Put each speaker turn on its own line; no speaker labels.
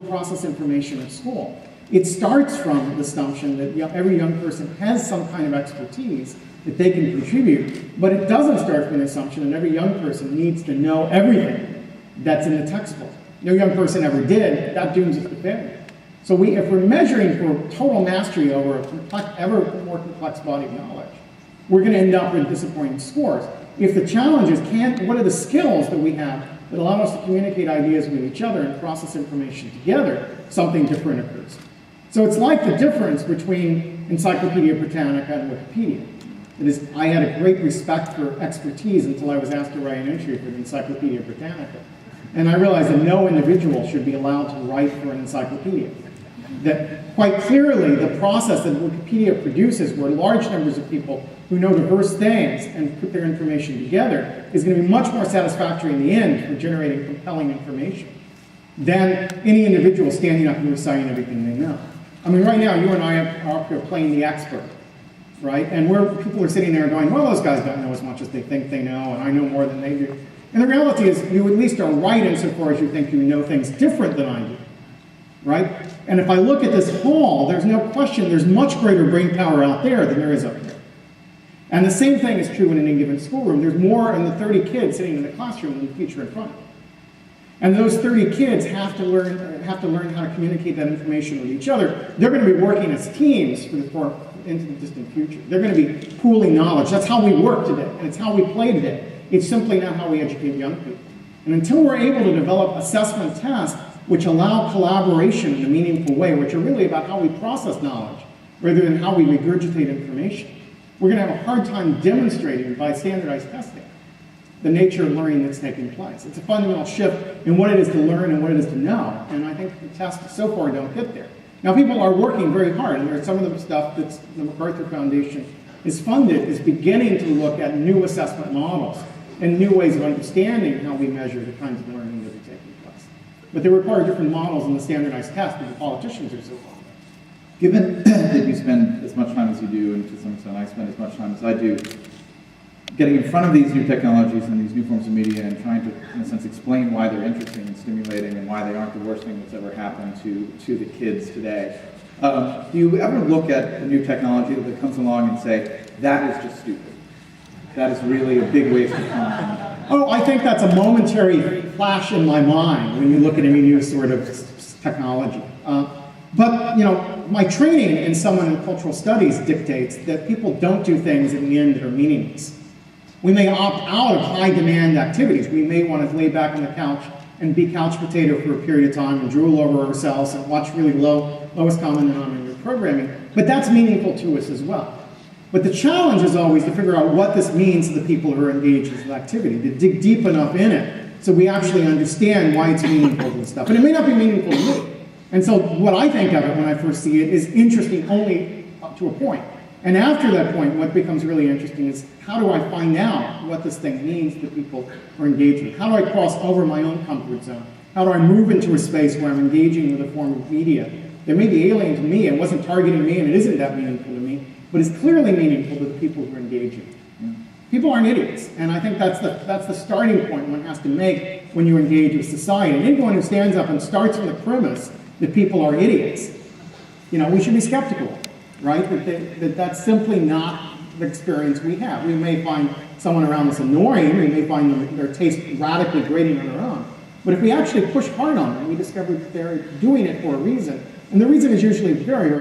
process information at school. It starts from the assumption that every young person has some kind of expertise that they can contribute, but it doesn't start from the assumption that every young person needs to know everything that's in the textbook. No young person ever did. That dooms us to failure. So if we're measuring for total mastery over a ever more complex body of knowledge, we're going to end up with disappointing scores. If the challenge is, what are the skills that we have that allow us to communicate ideas with each other and process information together, something different occurs. So it's like the difference between Encyclopedia Britannica and Wikipedia. It is, I had a great respect for expertise until I was asked to write an entry for the Encyclopedia Britannica. And I realized that no individual should be allowed to write for an encyclopedia. That quite clearly the process that Wikipedia produces, where large numbers of people who know diverse things and put their information together, is going to be much more satisfactory in the end for generating compelling information than any individual standing up and reciting everything they know. I mean, right now, you and I are up here playing the expert, right? And people are sitting there going, well, those guys don't know as much as they think they know, and I know more than they do. And the reality is, you at least are right insofar as you think you know things different than I do, right? And if I look at this hall, there's no question there's much greater brain power out there than there is up here. And the same thing is true in any given schoolroom. There's more in the 30 kids sitting in the classroom than the teacher in front of them. And those 30 kids have to learn how to communicate that information with each other. They're going to be working as teams into the distant future. They're going to be pooling knowledge. That's how we work today, and it's how we play today. It's simply not how we educate young people. And until we're able to develop assessment tests which allow collaboration in a meaningful way, which are really about how we process knowledge rather than how we regurgitate information, we're going to have a hard time demonstrating by standardized testing the nature of learning that's taking place. It's a fundamental shift in what it is to learn and what it is to know, and I think the tests so far don't get there. Now, people are working very hard, and there's some of the stuff that the MacArthur Foundation is funded is beginning to look at new assessment models and new ways of understanding how we measure the kinds of learning that are taking place. But they require different models in the standardized test that the politicians are so fond of.
Given that you spend as much time as you do, and to some extent I spend as much time as I do, getting in front of these new technologies and these new forms of media and trying to, in a sense, explain why they're interesting and stimulating and why they aren't the worst thing that's ever happened to the kids today. Do you ever look at a new technology that comes along and say, that is just stupid? That is really a big waste of time?
Oh, I think that's a momentary flash in my mind when you look at any new sort of technology. But, you know, my training in someone in cultural studies dictates that people don't do things in the end that are meaningless. We may opt out of high-demand activities. We may want to lay back on the couch and be couch potato for a period of time and drool over ourselves and watch really lowest common denominator programming. But that's meaningful to us as well. But the challenge is always to figure out what this means to the people who are engaged in this activity, to dig deep enough in it so we actually understand why it's meaningful to the stuff. And it may not be meaningful to me. And so what I think of it when I first see it is interesting only up to a point. And after that point, what becomes really interesting is how do I find out what this thing means to people who are engaged with? How do I cross over my own comfort zone? How do I move into a space where I'm engaging with a form of media that may be alien to me and wasn't targeting me and it isn't that meaningful to me, but is clearly meaningful to the people who are engaging. People aren't idiots, and I think that's the starting point one has to make when you engage with society. And anyone who stands up and starts from the premise that people are idiots, you know, we should be skeptical, right? That's simply not the experience we have. We may find someone around us annoying, we may find their taste radically grating on their own, but if we actually push hard on them, we discover that they're doing it for a reason, and the reason is usually very, very